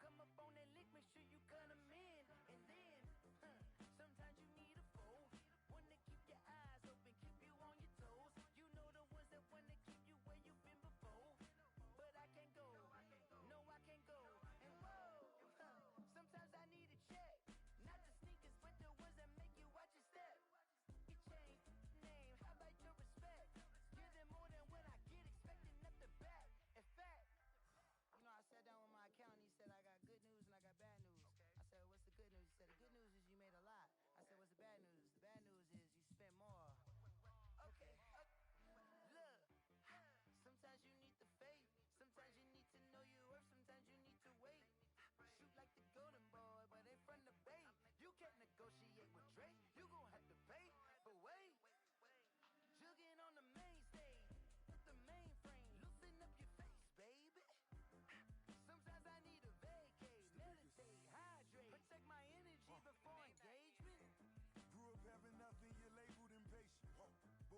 come up on that lick, make sure you cut them in. And then, sometimes you need a foe. One to keep your eyes open, keep you on your toes. You know the ones that want to keep you where you've been before. But I can't go, no I can't go. And whoa, sometimes I need a check. Not the sneakers, but the ones that make you watch your step. Your chain, name, how about your respect? Give them more than what I get, expecting up the back. In fact, you know, I sat down with my accountant, he said I got good news and I got bad news. I said, what's the good news? He said, the good news is you made a lot. I said, what's the bad news? The bad news is you spent more. Okay, look, sometimes you need the faith. Sometimes you need to know your worth. Sometimes you need to wait. Shoot like the golden boy, but ain't from the bay. You can't negotiate with Drake. You gon' have to pay. But wait, jugging on the main stage with the mainframe. Loosen up your face, baby. Sometimes I need a vacate, meditate, hydrate, protect my energy before engagement. Grew up having nothing, you're labeled impatient. But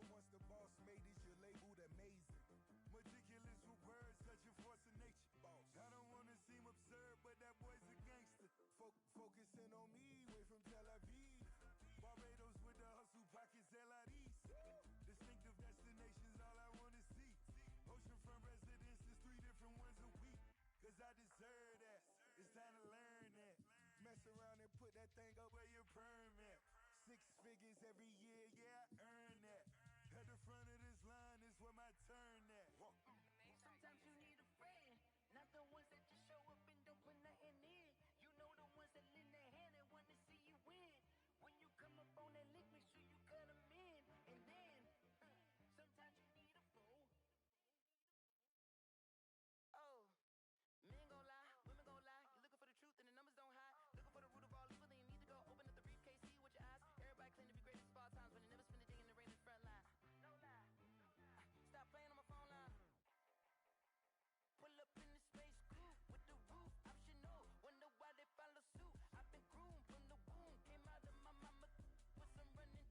once the boss made it, you're labeled amazing. Meticulous with words, such a force of nature. Boss. I don't wanna seem absurd, but that boy's a gangster. Focusing on me, way from Tel Aviv. Barbados with the hustle pockets, LIDs. Distinctive destinations, all I wanna see. Oceanfront residences, 3 different ones a week. Cause I deserve that, it's time to learn that. Mess around and put that thing up where your permit. 6 figures every year, yeah, I earn that. At the front of this line is where my turn at. Sometimes you need a friend, not the ones that just show up and don't put nothing in. You know the ones that lend their hand and want to see you win. When you come up on that lick, make sure you cut them in. And then, sometimes you need a fool. Oh. Men gon' lie, women gon' lie. You're looking for the truth and the numbers don't hide. Looking for the root of all evil, then you need to go open up the briefcase, see with your eyes. Everybody claim to be greatest of all times, but they never spend a day in the rain in the front line. No lie. Stop playing on my phone line. Pull up in the space coupe with the roof optional. Wonder why they follow suit. I've been groomed from the womb. Came out of my mama with some running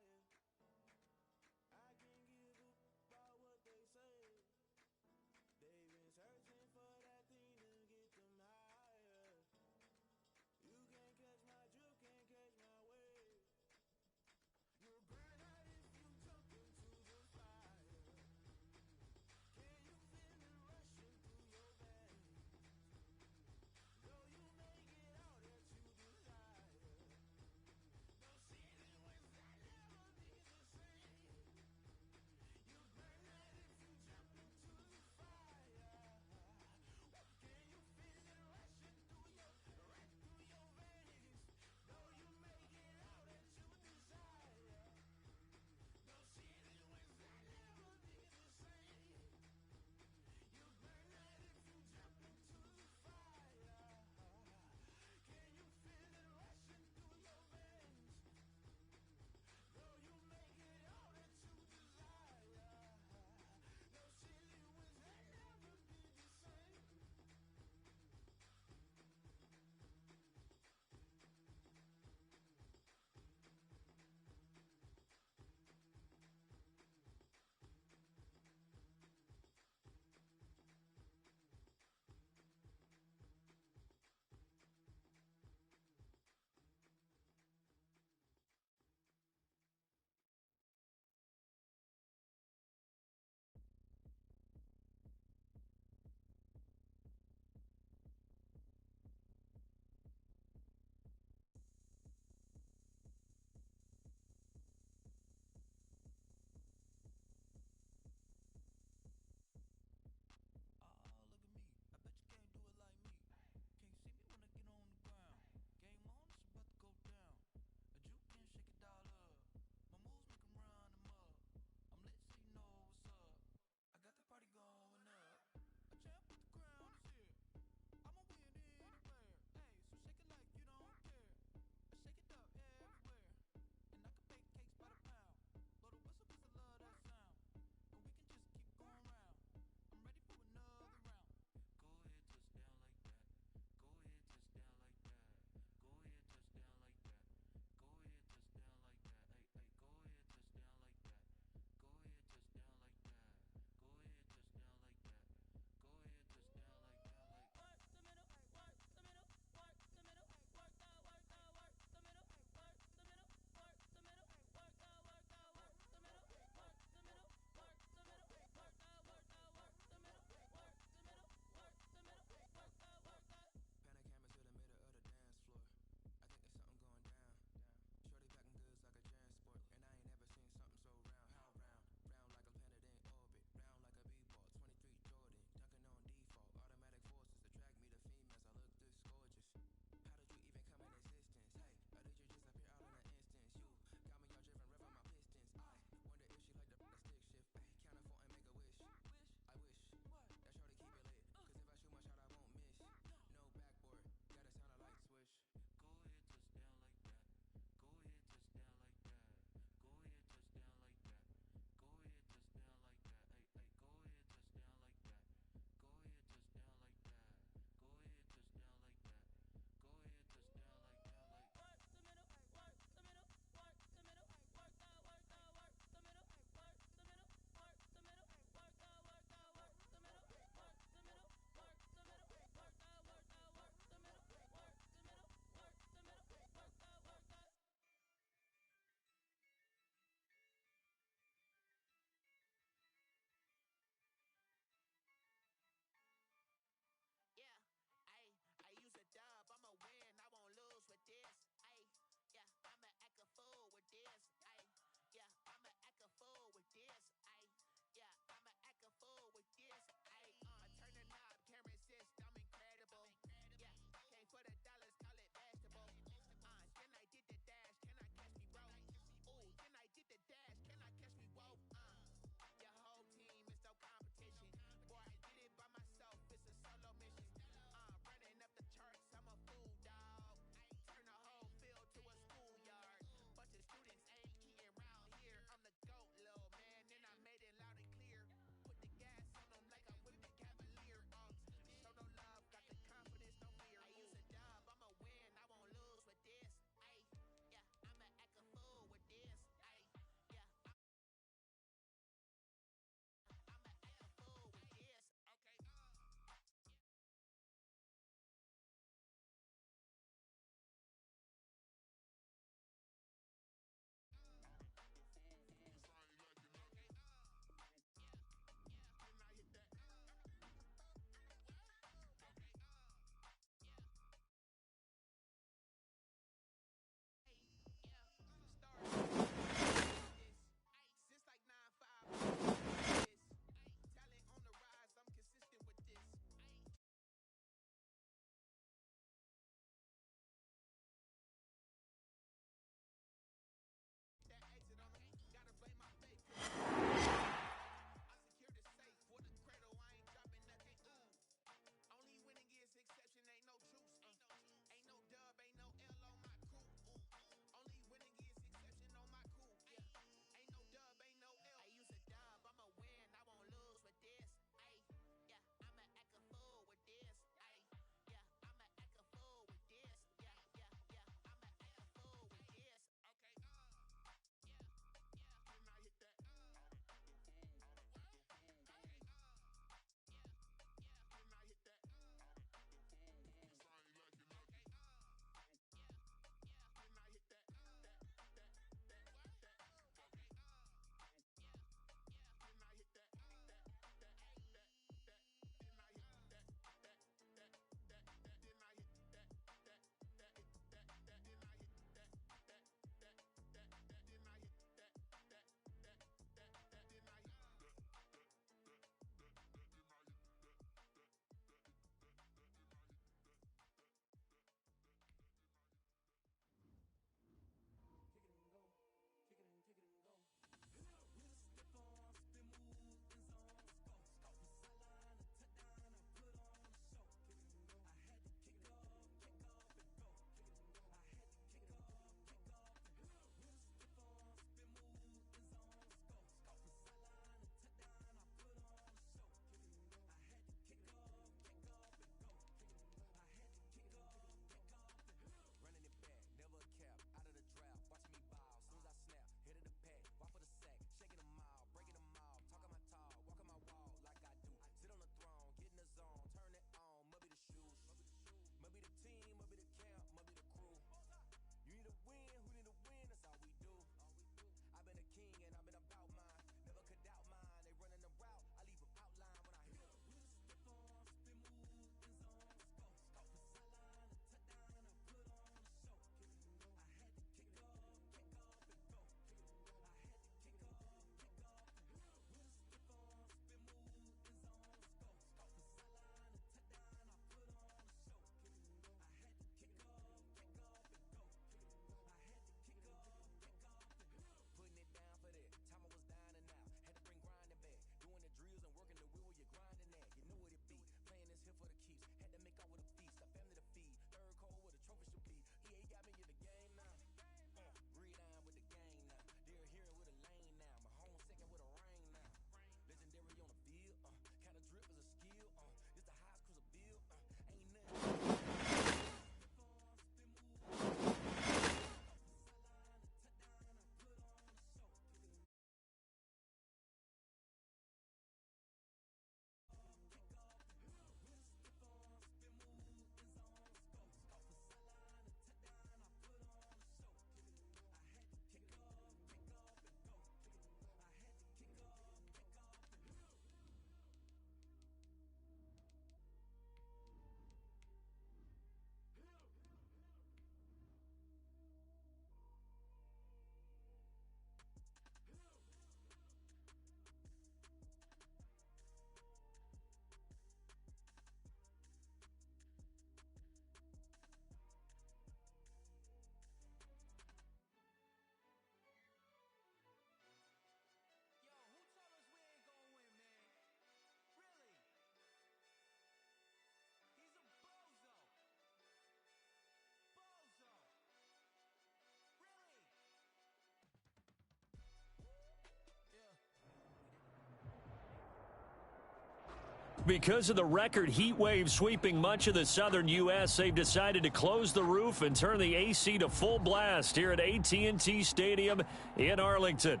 because of the record heat wave sweeping much of the southern U.S., they've decided to close the roof and turn the AC to full blast here at AT&T Stadium in Arlington.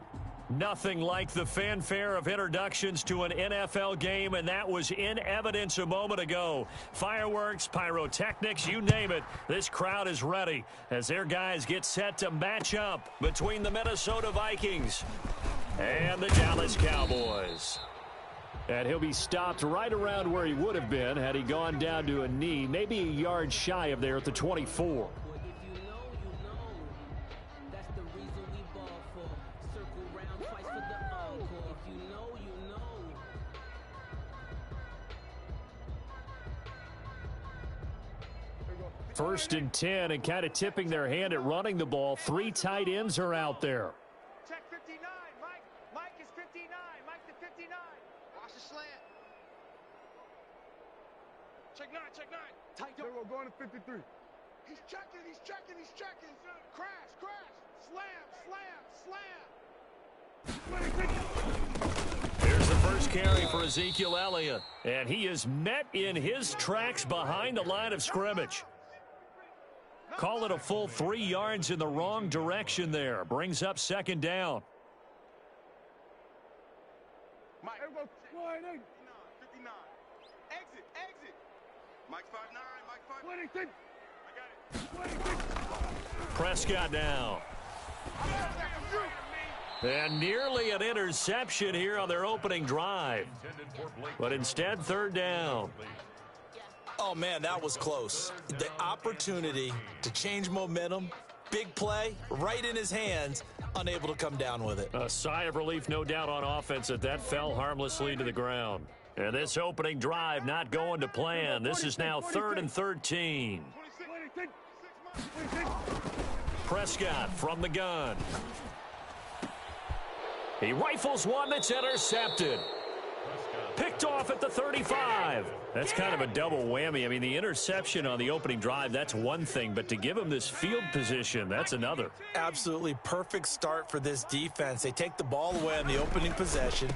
Nothing like the fanfare of introductions to an NFL game, and that was in evidence a moment ago. Fireworks, pyrotechnics, you name it. This crowd is ready as their guys get set to match up between the Minnesota Vikings and the Dallas Cowboys. And he'll be stopped right around where he would have been had he gone down to a knee, maybe a yard shy of there at the 24. First and 10, and kind of tipping their hand at running the ball. 3 tight ends are out there. Check 59, Mike. Mike is 59. Mike to 59. Watch the slant. Check 9, check 9. Tight up. We're going to 53. He's checking, he's checking, he's checking. Crash, crash. Slam, slam, slam. Here's the first carry for Ezekiel Elliott, and he is met in his tracks behind the line of scrimmage. Call it a full 3 yards in the wrong direction there. Brings up second down. Mike, 59. Exit, exit. Mike 5'9", Mike 5'9". I got it. Prescott now. And nearly an interception here on their opening drive. But instead, third down. Oh, man, that was close. The opportunity to change momentum, big play, right in his hands, unable to come down with it. A sigh of relief, no doubt, on offense that fell harmlessly to the ground. And this opening drive not going to plan. This is now 3rd and 13. Prescott from the gun. He rifles one that's intercepted. Picked off at the 35. That's kind of a double whammy. I mean, the interception on the opening drive, that's one thing, but to give him this field position, that's another. Absolutely perfect start for this defense. They take the ball away on the opening possession.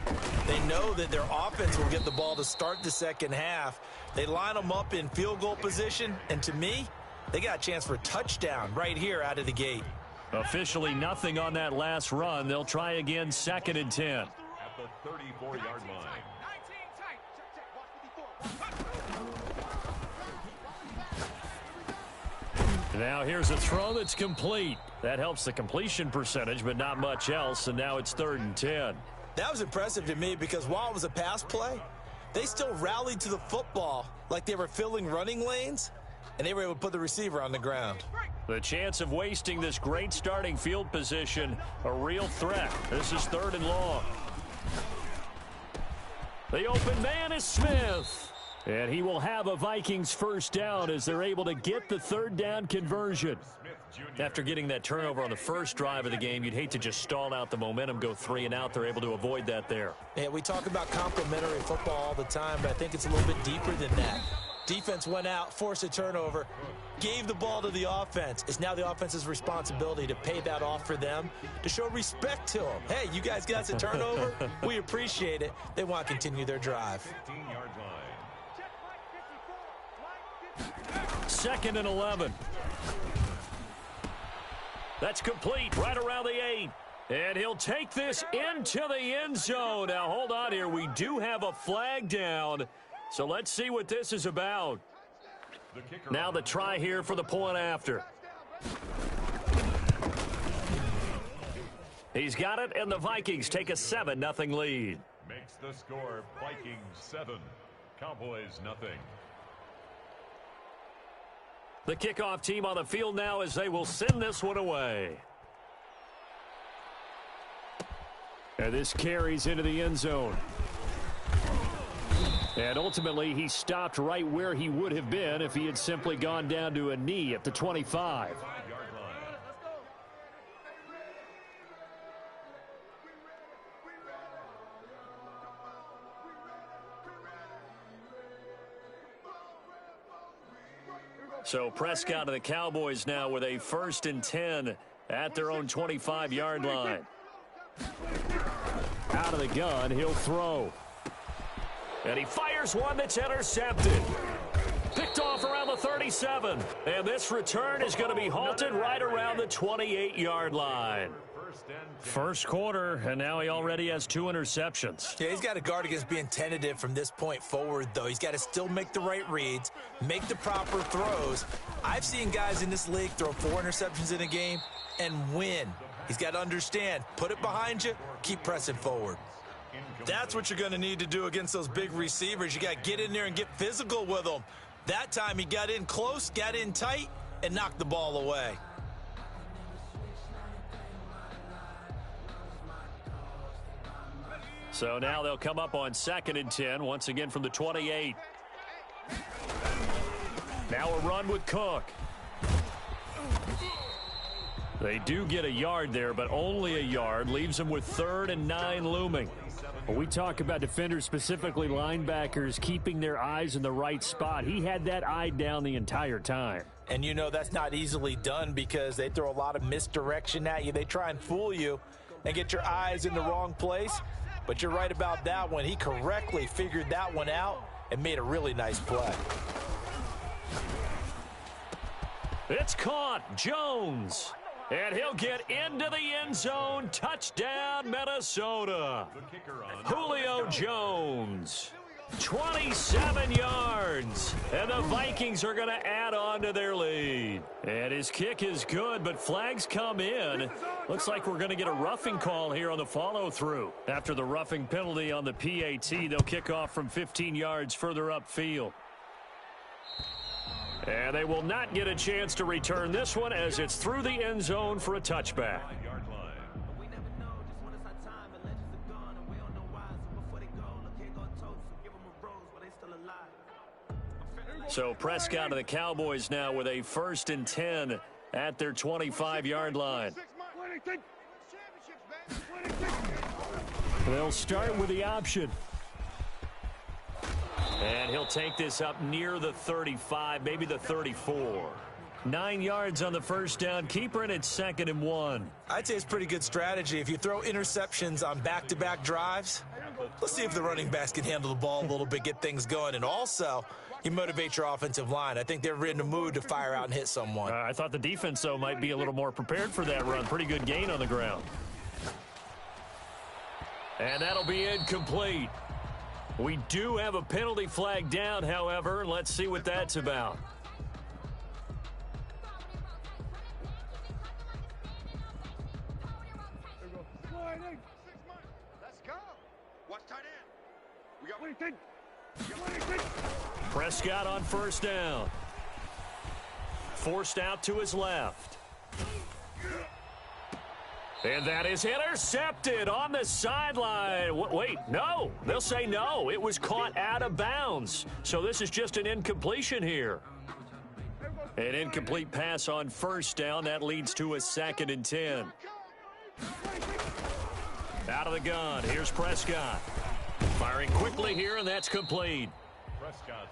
They know that their offense will get the ball to start the second half. They line them up in field goal position, and to me, they got a chance for a touchdown right here out of the gate. Officially nothing on that last run. They'll try again, 2nd and 10. At the 34-yard line. Now here's a throw that's complete. That helps the completion percentage, but not much else, and now it's 3rd and 10. That was impressive to me because while it was a pass play, they still rallied to the football like they were filling running lanes, and they were able to put the receiver on the ground. The chance of wasting this great starting field position, a real threat. This is 3rd and long. The open man is Smith. And he will have a Vikings first down as they're able to get the 3rd down conversion. After getting that turnover on the first drive of the game, you'd hate to just stall out the momentum, go 3 and out. They're able to avoid that there. Yeah, we talk about complementary football all the time, but I think it's a little bit deeper than that. Defense went out, forced a turnover, gave the ball to the offense. It's now the offense's responsibility to pay that off for them, to show respect to them. Hey, you guys got a turnover? We appreciate it. They want to continue their drive. 15-yard line. 2nd and 11. That's complete right around the 8. And he'll take this into the end zone. Now, hold on here. We do have a flag down. So let's see what this is about. Now the try here for the point after. He's got it, and the Vikings take a 7-0 lead. Makes the score Vikings 7, Cowboys nothing. The kickoff team on the field now as they will send this one away. And this carries into the end zone. And ultimately, he stopped right where he would have been if he had simply gone down to a knee at the 25. So Prescott and the Cowboys now with a 1st and 10 at their own 25-yard line. Out of the gun, he'll throw. And he fires one that's intercepted. Picked off around the 37. And this return is going to be halted right around the 28-yard line. First quarter, and now he already has 2 interceptions. Yeah, he's got to guard against being tentative from this point forward, though. He's got to still make the right reads, make the proper throws. I've seen guys in this league throw 4 interceptions in a game and win. He's got to understand, put it behind you, keep pressing forward. That's what you're going to need to do against those big receivers. You got to get in there and get physical with them. That time he got in close, got in tight, and knocked the ball away. So now they'll come up on 2nd and 10, once again from the 28. Now a run with Cook. They do get a yard there, but only a yard. Leaves them with 3rd and 9 looming. When we talk about defenders, specifically linebackers, keeping their eyes in the right spot, he had that eye down the entire time. And you know that's not easily done because they throw a lot of misdirection at you. They try and fool you and get your eyes in the wrong place. But you're right about that one. He correctly figured that one out and made a really nice play. It's caught. Jones. And he'll get into the end zone. Touchdown, Minnesota. Julio Jones. 27 yards. And the Vikings are going to add on to their lead. And his kick is good, but flags come in. Looks like we're going to get a roughing call here on the follow-through. After the roughing penalty on the PAT, they'll kick off from 15 yards further upfield. And they will not get a chance to return this one as it's through the end zone for a touchback. So Prescott and the Cowboys now with a 1st and 10 at their 25-yard line. They'll start with the option. And he'll take this up near the 35, maybe the 34. 9 yards on the first down. Keeper, and it's 2nd and 1. I'd say it's pretty good strategy. If you throw interceptions on back-to-back drives, let's see if the running backs can handle the ball a little bit, get things going. And also, you motivate your offensive line. I think they're in the mood to fire out and hit someone. I thought the defense, though, might be a little more prepared for that run. Pretty good gain on the ground. And that'll be incomplete. We do have a penalty flag down, however. Let's see what that's about. Let's go. Watch tight end. We got Prescott on 1st down. Forced out to his left. And that is intercepted on the sideline. Wait, no. They'll say no. It was caught out of bounds. So this is just an incompletion here. An incomplete pass on 1st down. That leads to a 2nd and 10. Out of the gun. Here's Prescott. Firing quickly here, and that's complete.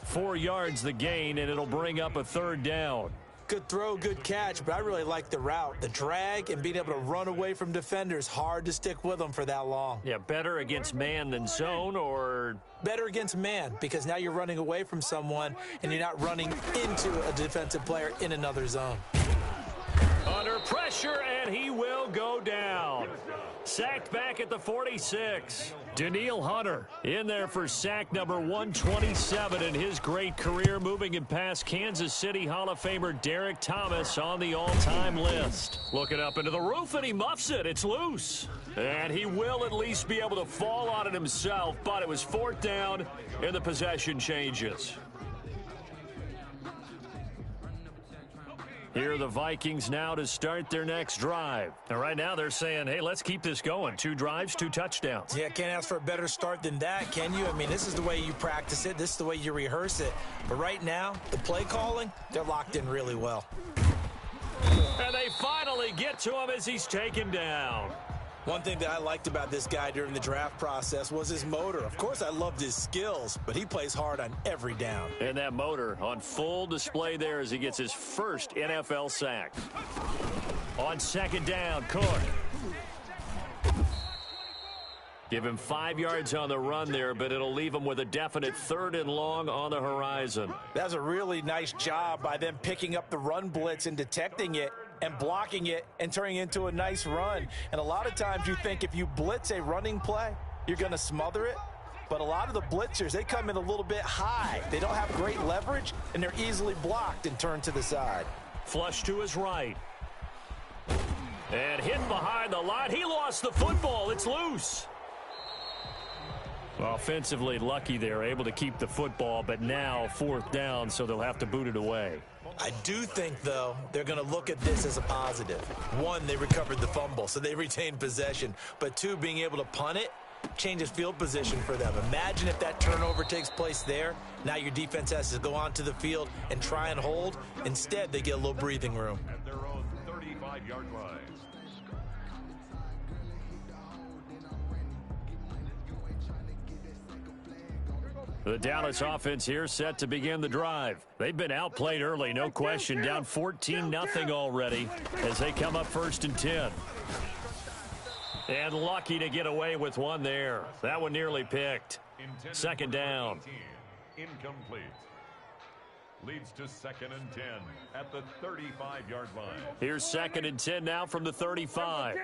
4 yards the gain, and it'll bring up a 3rd down. Good throw, good catch, but I really like the route. The drag and being able to run away from defenders, hard to stick with them for that long. Yeah, better against man than zone, or? Better against man, because now you're running away from someone and you're not running into a defensive player in another zone. Under pressure, and he will go down. Sacked back at the 46. Danielle Hunter in there for sack number 127 in his great career, moving him past Kansas City Hall of Famer Derek Thomas on the all-time list. Looking up into the roof, and he muffs it. It's loose. And he will at least be able to fall on it himself, but it was 4th down, and the possession changes. Here are the Vikings now to start their next drive. And right now they're saying, hey, let's keep this going. 2 drives, 2 touchdowns. Yeah, can't ask for a better start than that, can you? I mean, this is the way you practice it. This is the way you rehearse it. But right now, the play calling, they're locked in really well. And they finally get to him as he's taken down. One thing that I liked about this guy during the draft process was his motor. Of course, I loved his skills, but he plays hard on every down. And that motor on full display there as he gets his first NFL sack. On 2nd down, Cook. Give him 5 yards on the run there, but it'll leave him with a definite 3rd and long on the horizon. That's a really nice job by them picking up the run blitz and detecting it and blocking it and turning it into a nice run. And a lot of times you think if you blitz a running play, you're going to smother it. But a lot of the blitzers, they come in a little bit high. They don't have great leverage, and they're easily blocked and turned to the side. Flush to his right. And hit behind the line. He lost the football. It's loose. Offensively lucky they're able to keep the football, but now 4th down, so they'll have to boot it away. I do think, though, they're going to look at this as a positive. 1, they recovered the fumble, so they retained possession. But 2, being able to punt it changes field position for them. Imagine if that turnover takes place there. Now your defense has to go onto the field and try and hold. Instead, they get a little breathing room. At their own 35-yard line. The Dallas offense here set to begin the drive. They've been outplayed early, no question. Down 14-0 already as they come up 1st and 10. And lucky to get away with one there. That one nearly picked. 2nd down. Incomplete. Leads to 2nd and 10 at the 35-yard line. Here's 2nd and 10 now from the 35.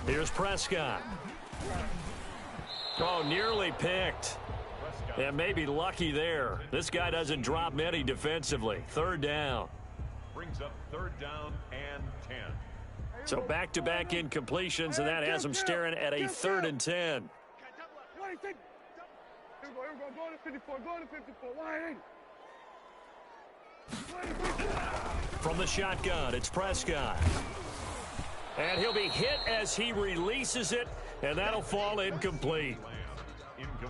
Here's Prescott. Oh, nearly picked. And maybe lucky there. This guy doesn't drop many defensively. 3rd down. Brings up 3rd down and 10. So back-to-back incompletions, and that has him staring at a 3rd and 10. From the shotgun, it's Prescott. And he'll be hit as he releases it, and that'll fall incomplete.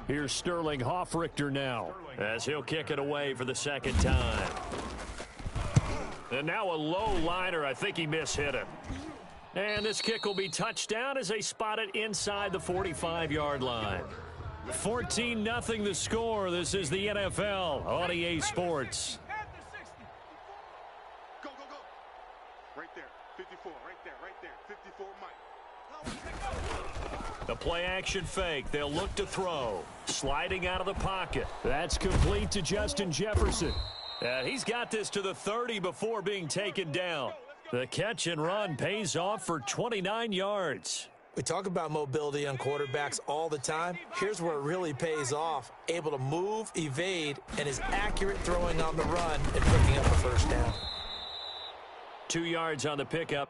Here's Sterling Hoffrichter now as he'll kick it away for the 2nd time. And now a low liner. I think he mishit it. And this kick will be touchdown as they spot it inside the 45-yard line. 14-0 the score. This is the NFL on EA Sports. Go, go, go. Right there. 54. Right there. 54, Mike. The play-action fake. They'll look to throw. Sliding out of the pocket. That's complete to Justin Jefferson. And he's got this to the 30 before being taken down. The catch and run pays off for 29 yards. We talk about mobility on quarterbacks all the time. Here's where it really pays off. Able to move, evade, and is accurate throwing on the run and picking up a 1st down. 2 yards on the pickup.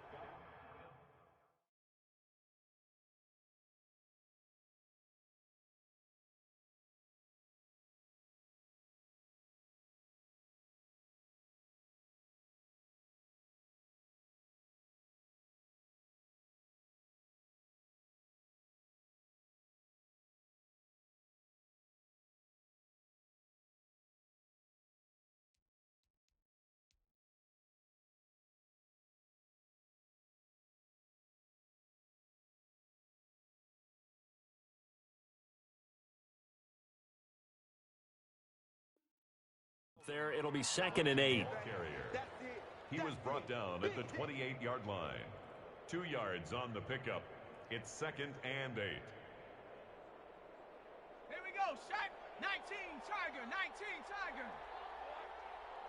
There, it'll be 2nd and 8. He was brought down at the 28-yard line. 2 yards on the pickup. It's 2nd and 8. Here we go, shot. 19, Tiger. 19, Tiger.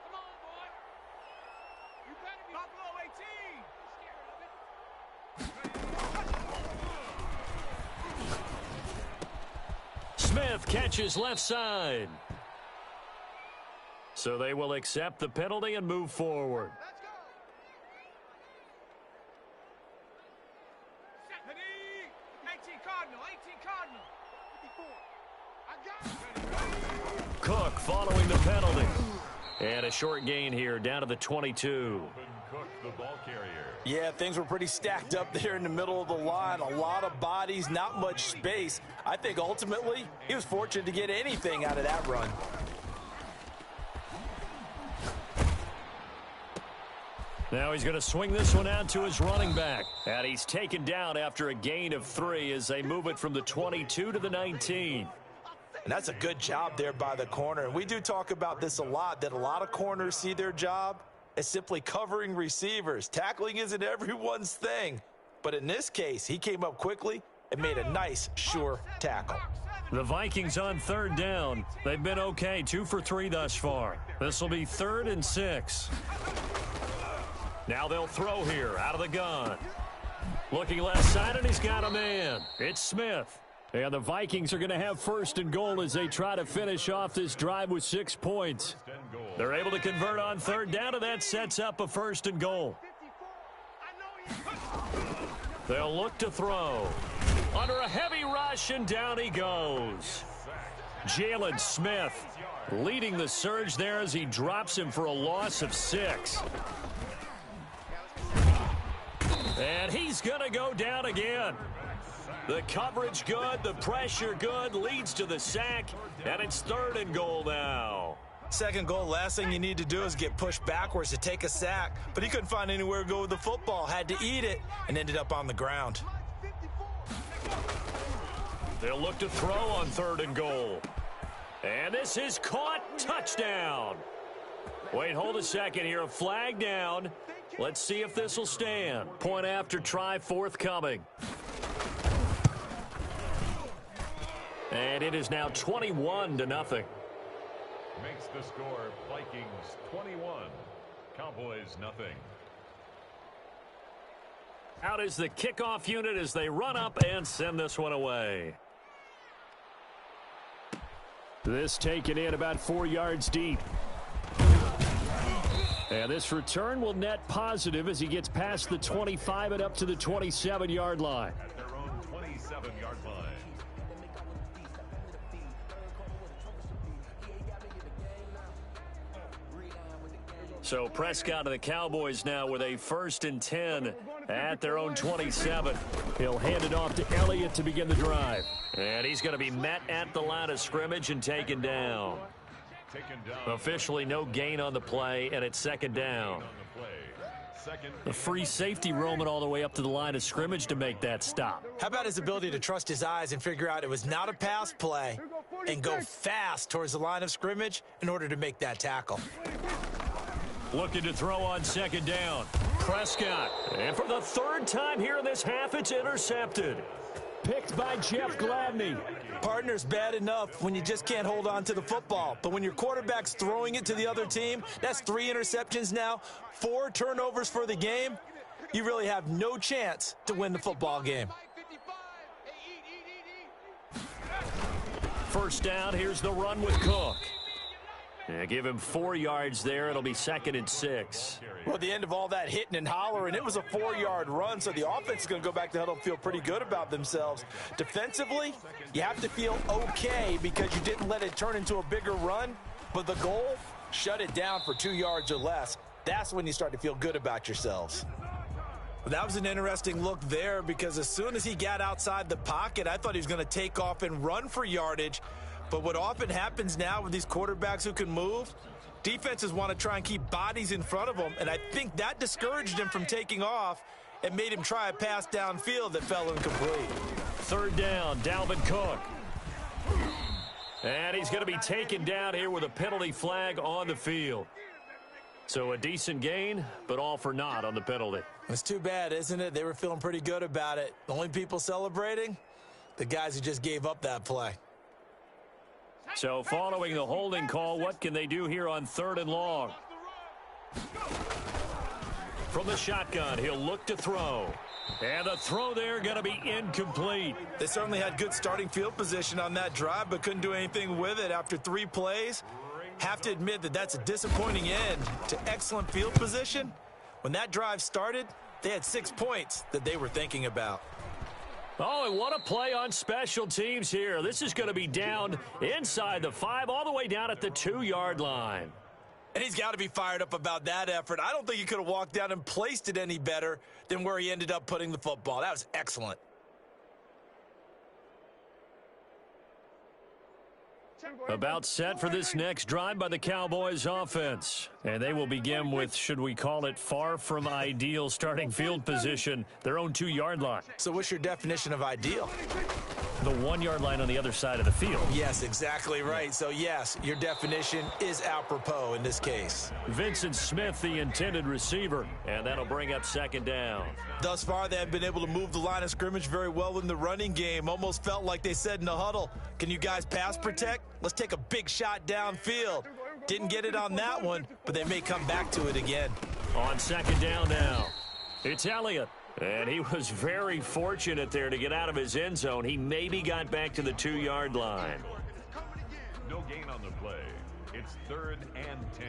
Come on, boy. You better be Buffalo 18. Smith catches left side. So they will accept the penalty and move forward. Let's go. 18 Cardinal. 54. I got it. Cook following the penalty. And a short gain here down to the 22. Cook, the ball carrier. Yeah, things were pretty stacked up there in the middle of the line. A lot of bodies, not much space. I think ultimately he was fortunate to get anything out of that run. Now he's going to swing this one out to his running back. And he's taken down after a gain of 3 as they move it from the 22 to the 19. And that's a good job there by the corner. And we do talk about this a lot, that a lot of corners see their job as simply covering receivers. Tackling isn't everyone's thing. But in this case, he came up quickly and made a nice, sure tackle. The Vikings on third down. They've been okay, 2 for 3 thus far. This will be 3rd and 6. Now they'll throw here out of the gun. Looking left side, and he's got a man. It's Smith. And the Vikings are going to have 1st and goal as they try to finish off this drive with 6 points. They're able to convert on third down, and that sets up a 1st and goal. They'll look to throw. Under a heavy rush, and down he goes. Jalen Smith leading the surge there as he drops him for a loss of 6. And he's going to go down again. The coverage good, the pressure good, leads to the sack, and it's 3rd and goal now. 2nd goal, last thing you need to do is get pushed backwards to take a sack. But he couldn't find anywhere to go with the football, had to eat it, and ended up on the ground. They'll look to throw on 3rd and goal. And this is caught. Touchdown. Wait, hold a second here. A flag down. Let's see if this will stand. Point after try forthcoming. And it is now 21-0. Makes the score Vikings 21, Cowboys nothing. Out is the kickoff unit as they run up and send this one away. This taken in about 4 yards deep. And this return will net positive as he gets past the 25 and up to the 27-yard line. At their own 27-yard line. So Prescott and the Cowboys now with a 1st and 10 at their own 27. He'll hand it off to Elliott to begin the drive. And he's going to be met at the line of scrimmage and taken down. Officially no gain on the play, and it's 2nd down. The free safety roaming all the way up to the line of scrimmage to make that stop. How about his ability to trust his eyes and figure out it was not a pass play and go fast towards the line of scrimmage in order to make that tackle. Looking to throw on 2nd down. Prescott. And for the 3rd time here in this half, it's intercepted. Picked by Jeff Gladney. Partner's bad enough when you just can't hold on to the football. But when your quarterback's throwing it to the other team, that's 3 interceptions now, 4 turnovers for the game. You really have no chance to win the football game. 1st down, here's the run with Cook. Yeah, give him 4 yards there. It'll be 2nd and 6. Well, at the end of all that hitting and hollering, it was a 4-yard run, so the offense is going to go back to the huddle and feel pretty good about themselves. Defensively, you have to feel okay because you didn't let it turn into a bigger run, but the goal, shut it down for 2 yards or less. That's when you start to feel good about yourselves. Well, that was an interesting look there because as soon as he got outside the pocket, I thought he was going to take off and run for yardage. But what often happens now with these quarterbacks who can move, defenses want to try and keep bodies in front of them, and I think that discouraged him from taking off and made him try a pass downfield that fell incomplete. 3rd down, Dalvin Cook. And he's going to be taken down here with a penalty flag on the field. So a decent gain, but all for naught on the penalty. It's too bad, isn't it? They were feeling pretty good about it. The only people celebrating, the guys who just gave up that play. So following the holding call, what can they do here on 3rd and long? From the shotgun, he'll look to throw. And the throw there going to be incomplete. They certainly had good starting field position on that drive, but couldn't do anything with it after 3 plays. Have to admit that that's a disappointing end to excellent field position. When that drive started, they had 6 points that they were thinking about. Oh, and what a play on special teams here. This is going to be down inside the 5, all the way down at the 2-yard line. And he's got to be fired up about that effort. I don't think he could have walked down and placed it any better than where he ended up putting the football. That was excellent. About set for this next drive by the Cowboys offense. And they will begin with, should we call it, far from ideal starting field position, their own 2-yard line. So what's your definition of ideal? The 1 yard line on the other side of the field. Yes, exactly right. So, yes, your definition is apropos in this case. Vincent Smith, the intended receiver, and that'll bring up second down. Thus far, they have been able to move the line of scrimmage very well in the running game. Almost felt like they said in the huddle, can you guys pass protect? Let's take a big shot downfield. Didn't get it on that one, but they may come back to it again. On second down now, it's Elliott. And he was very fortunate there to get out of his end zone. He maybe got back to the 2 yard line. No gain on the play. It's 3rd and 10.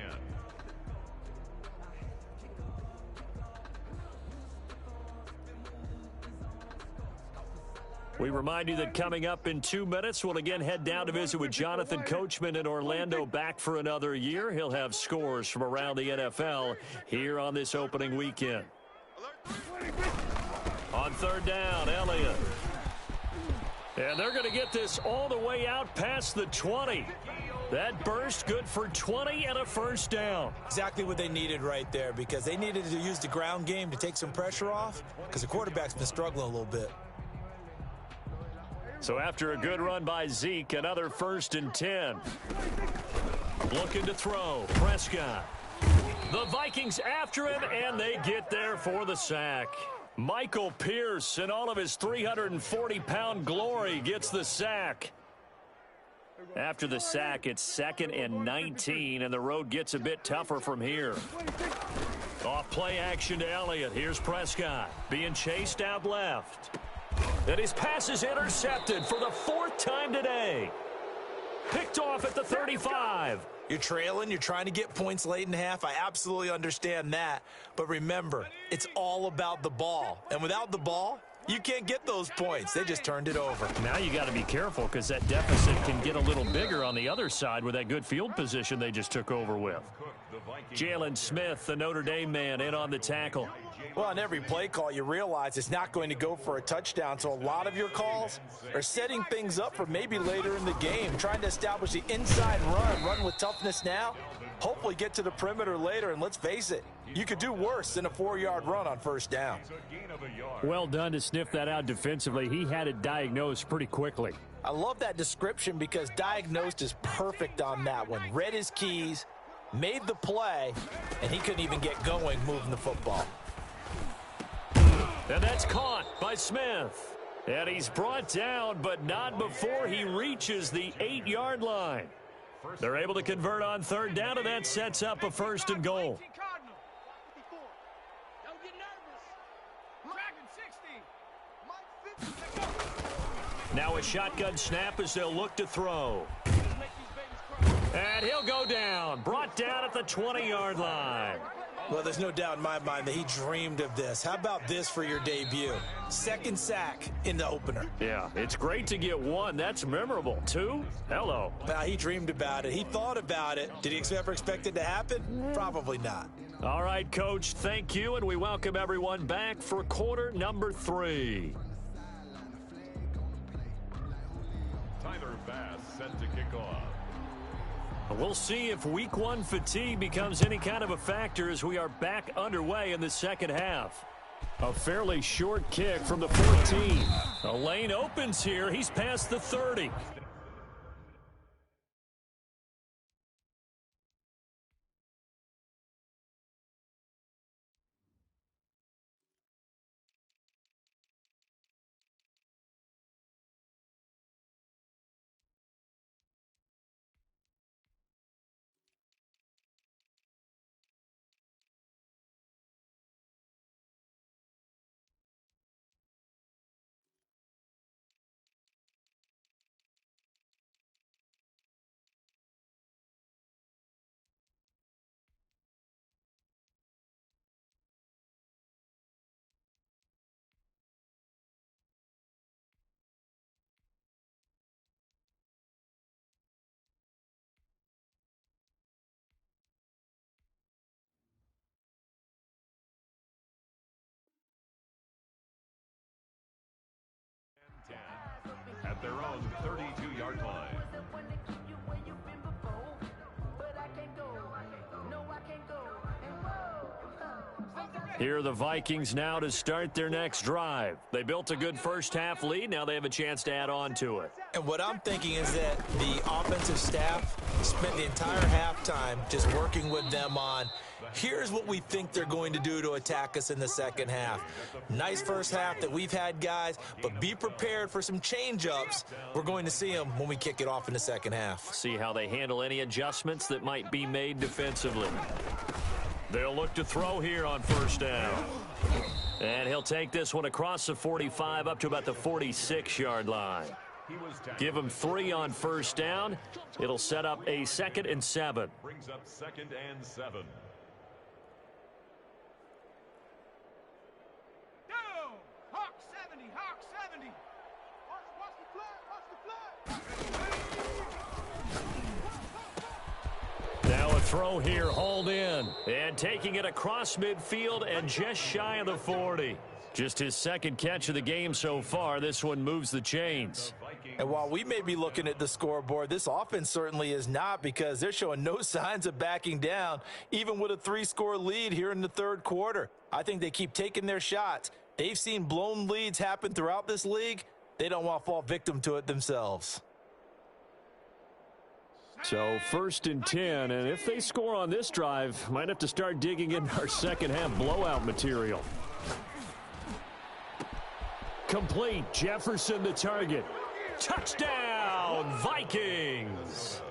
We remind you that coming up in 2 minutes, we'll again head down to visit with Jonathan Coachman in Orlando, back for another year. He'll have scores from around the NFL here on this opening weekend. On third down, Elliott. And they're going to get this all the way out past the 20. That burst good for 20 and a first down. Exactly what they needed right there, because they needed to use the ground game to take some pressure off, because the quarterback's been struggling a little bit. So after a good run by Zeke, another 1st and 10. Looking to throw, Prescott. The Vikings after him, and they get there for the sack. Michael Pierce, in all of his 340-pound glory, gets the sack. After the sack, it's 2nd and 19, and the road gets a bit tougher from here. Off play action to Elliott. Here's Prescott being chased out left. And his pass is intercepted for the 4th time today. Picked off at the 35. You're trailing, you're trying to get points late in the half. I absolutely understand that. But remember, it's all about the ball. And without the ball, you can't get those points. They just turned it over. Now you got to be careful, because that deficit can get a little bigger on the other side with that good field position they just took over with. Jalen Smith, the Notre Dame man, in on the tackle. Well, on every play call, you realize it's not going to go for a touchdown, so a lot of your calls are setting things up for maybe later in the game, trying to establish the inside run with toughness now, hopefully get to the perimeter later, and let's face it, you could do worse than a 4-yard run on first down. Well done to sniff that out defensively. He had it diagnosed pretty quickly. I love that description, because diagnosed is perfect on that one. Read his keys, made the play, and he couldn't even get going moving the football. And that's caught by Smith. And he's brought down, but not before he reaches the 8-yard line. They're able to convert on third down, and that sets up a 1st and goal. Now a shotgun snap as they'll look to throw. And he'll go down. Brought down at the 20-yard line. Well, there's no doubt in my mind that he dreamed of this. How about this for your debut? 2nd sack in the opener. Yeah, it's great to get 1. That's memorable. 2? Hello. He dreamed about it. He thought about it. Did he ever expect it to happen? Probably not. All right, Coach, thank you, and we welcome everyone back for quarter number 3. Tyler Bass set to kick off. We'll see if week 1 fatigue becomes any kind of a factor as we are back underway in the second half. A fairly short kick from the 14. The lane opens here. He's past the 30. At their own 32-yard line. Here are the Vikings now to start their next drive. They built a good first-half lead. Now they have a chance to add on to it. And what I'm thinking is that the offensive staff spent the entire halftime just working with them on, here's what we think they're going to do to attack us in the second half. Nice first half that we've had, guys, but be prepared for some change-ups. We're going to see them when we kick it off in the second half. See how they handle any adjustments that might be made defensively. They'll look to throw here on first down. And he'll take this one across the 45 up to about the 46-yard line. Give him 3 on first down. It'll set up a 2nd and 7. Brings up 2nd and 7. Go! Hawk 70, Hawk 70. Watch the flag, watch the flag. Now a throw here, hauled in. And taking it across midfield and just shy of the 40. Just his 2nd catch of the game so far. This one moves the chains. And while we may be looking at the scoreboard, this offense certainly is not, because they're showing no signs of backing down, even with a 3-score lead here in the third quarter. I think they keep taking their shots. They've seen blown leads happen throughout this league. They don't want to fall victim to it themselves. So 1st and 10, and if they score on this drive, might have to start digging in our second half blowout material. Complete. Jefferson the target. Touchdown, Vikings!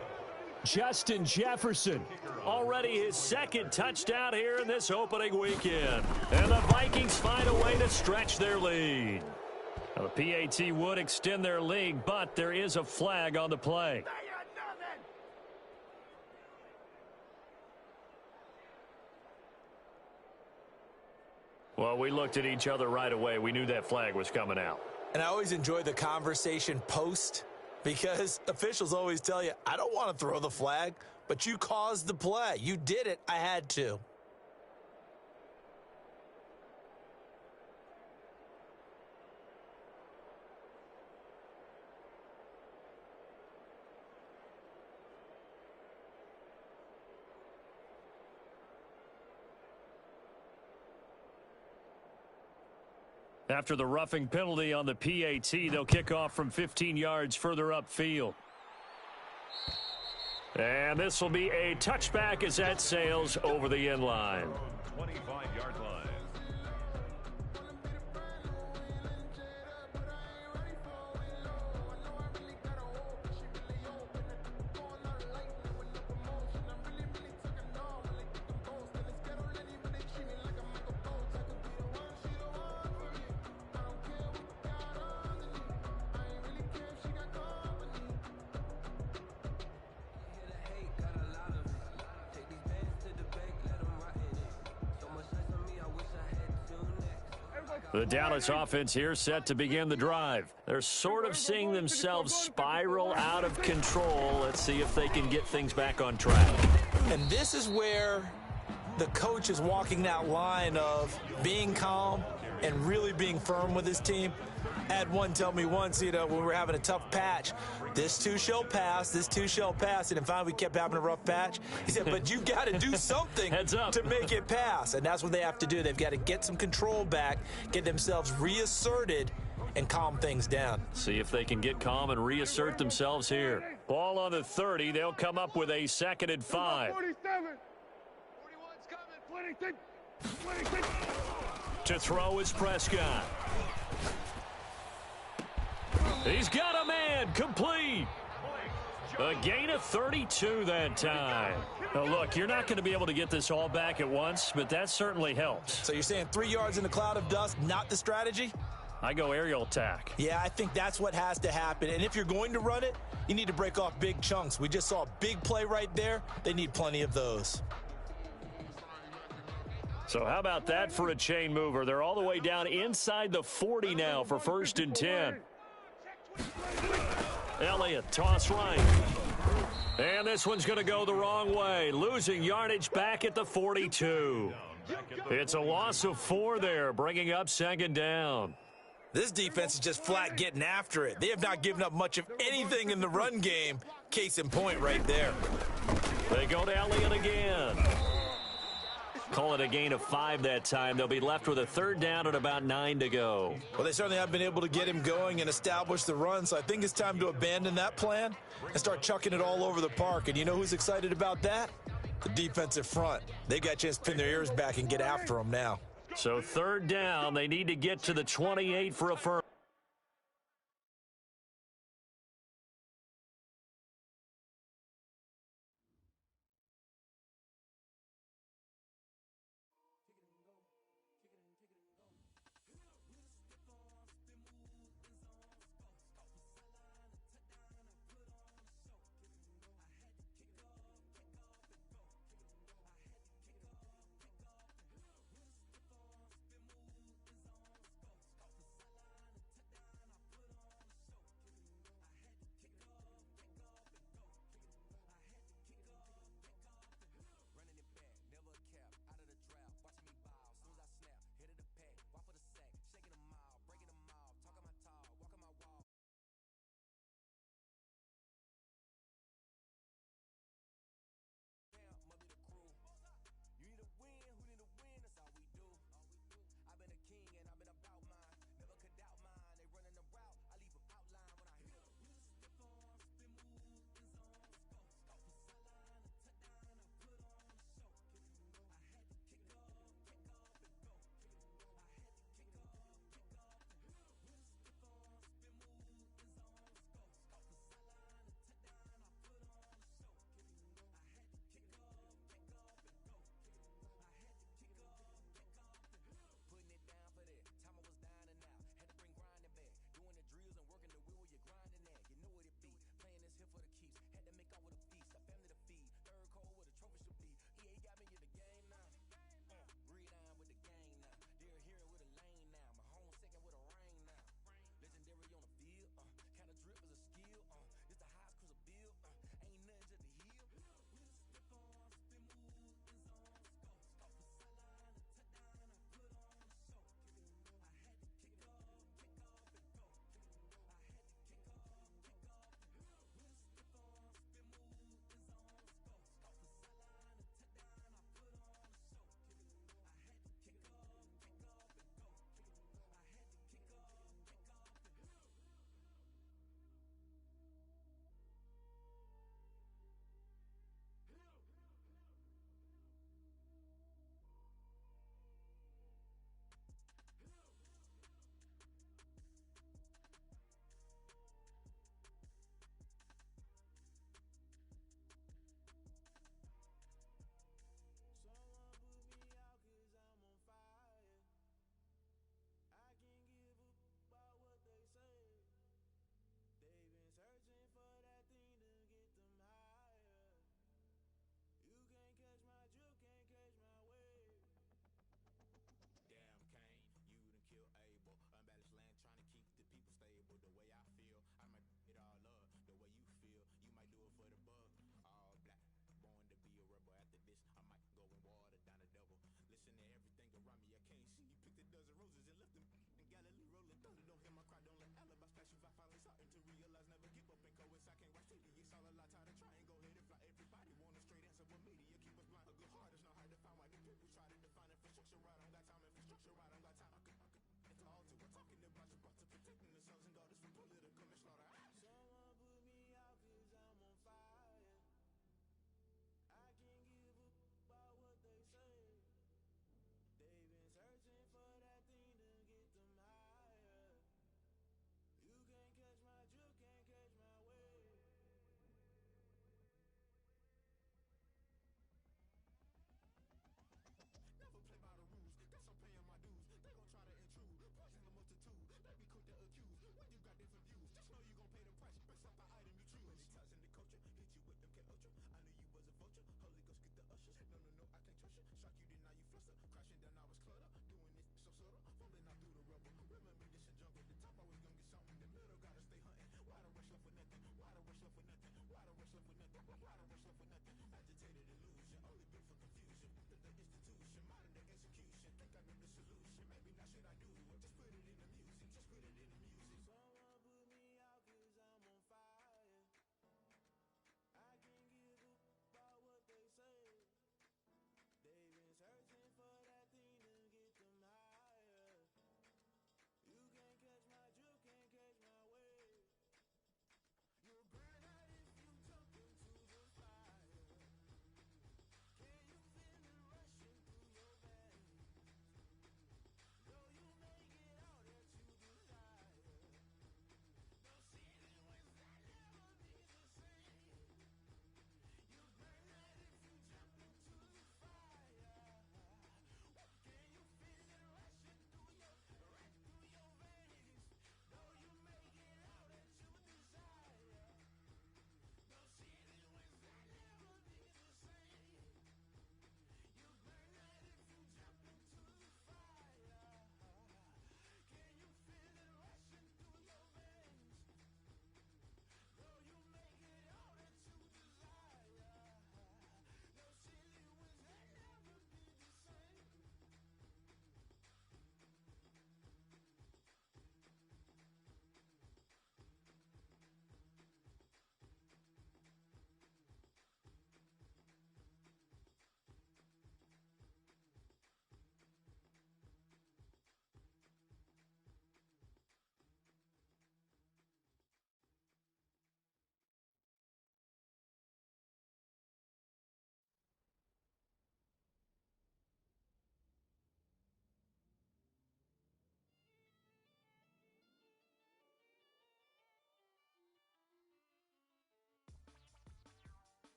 Justin Jefferson, already his 2nd touchdown here in this opening weekend. And the Vikings find a way to stretch their lead. Now, the PAT would extend their lead, but there is a flag on the play. Well, we looked at each other right away. We knew that flag was coming out. And I always enjoy the conversation post, because officials always tell you, I don't want to throw the flag, but you caused the play. You did it. I had to. After the roughing penalty on the PAT, they'll kick off from 15 yards further upfield. And this will be a touchback as that sails over the end line. 25-yard line. The Dallas offense here set to begin the drive. They're sort of seeing themselves spiral out of control. Let's see if they can get things back on track. And this is where the coach is walking that line of being calm and really being firm with his team. I had one tell me once, when we were having a tough patch, this too shall pass, this too shall pass. And then finally we kept having a rough patch. He said, but you've got to do something to make it pass. And that's what they have to do. They've got to get some control back, get themselves reasserted, and calm things down. See if they can get calm and reassert themselves here. Ball on the 30. They'll come up with a 2nd and 5. 47. 41's coming. 26. To throw is Prescott. He's got a man, complete. A gain of 32 that time. Now, look, you're not going to be able to get this all back at once, but that certainly helps. So you're saying 3 yards in the cloud of dust, not the strategy? I go aerial attack. Yeah, I think that's what has to happen. And if you're going to run it, you need to break off big chunks. We just saw a big play right there. They need plenty of those. So how about that for a chain mover? They're all the way down inside the 40 now for 1st and 10. Elliott, toss right. And this one's going to go the wrong way. Losing yardage back at the 42. It's a loss of 4 there, bringing up 2nd down. This defense is just flat getting after it. They have not given up much of anything in the run game. Case in point right there. They go to Elliott again. Call it a gain of 5 that time. They'll be left with a 3rd down and about 9 to go. Well, they certainly have been able to get him going and establish the run, so I think it's time to abandon that plan and start chucking it all over the park. And you know who's excited about that? The defensive front. They got a chance to pin their ears back and get after him now. So 3rd down, they need to get to the 28 for a first.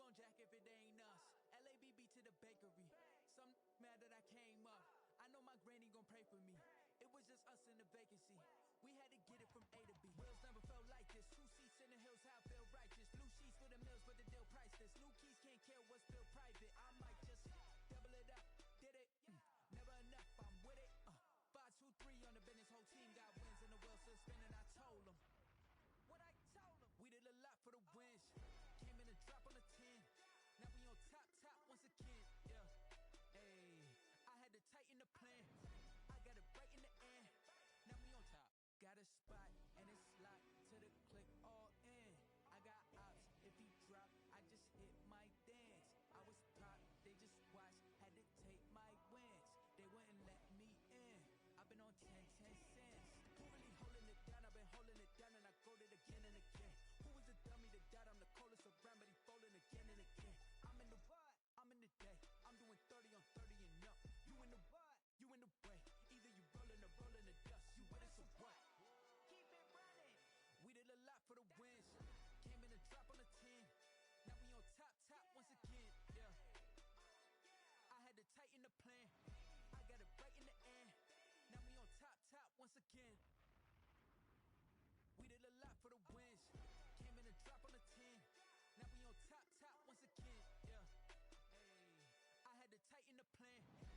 gon' jack if it ain't us? LABB to the bakery. Some mad that I came up. I know my granny gon' pray for me. It was just us in the vacancy. We had to get it from A to B. Wheels never felt like this. 2 seats in the hills, how I feel righteous. Blue sheets for the mills, but the deal priceless. New keys can't care what's still private. I might just double it up. Did it? Never enough, I'm with it. 5, 2, 3 on the business. Whole team got wins and the wheels still spinning. I told them what I told them. We did a lot for the wins. Came in a drop on the 10. Now we on top once again. Yeah. Hey, I had to tighten the plan. I got it right in the end. Now we on top. Got a spot and it's locked to the click all in. I got ops. If he drop, I just hit my dance. I was top, they just watched. Had to take my wins. They wouldn't let me in. I've been on 10 cents. Who really holding it down? I've been holding it down and I go it again and again. Who was the dummy that died? I'm the coldest around, but he folding again and again. I'm in the what? I'm in the day. I'm doing 30 on 30 and up. You in the what? You in the way. Either you rolling or rolling the dust. You with us or what? Keep it running. We did a lot for the wins. Came in a drop on the 10. Now we on top once again. Yeah. I had to tighten the plan. I got it right in the end. Now we on top once again. We did a lot for the wins. Came in a drop on the 10. Now we on top once again. Yeah. Hey, I had to tighten the plan.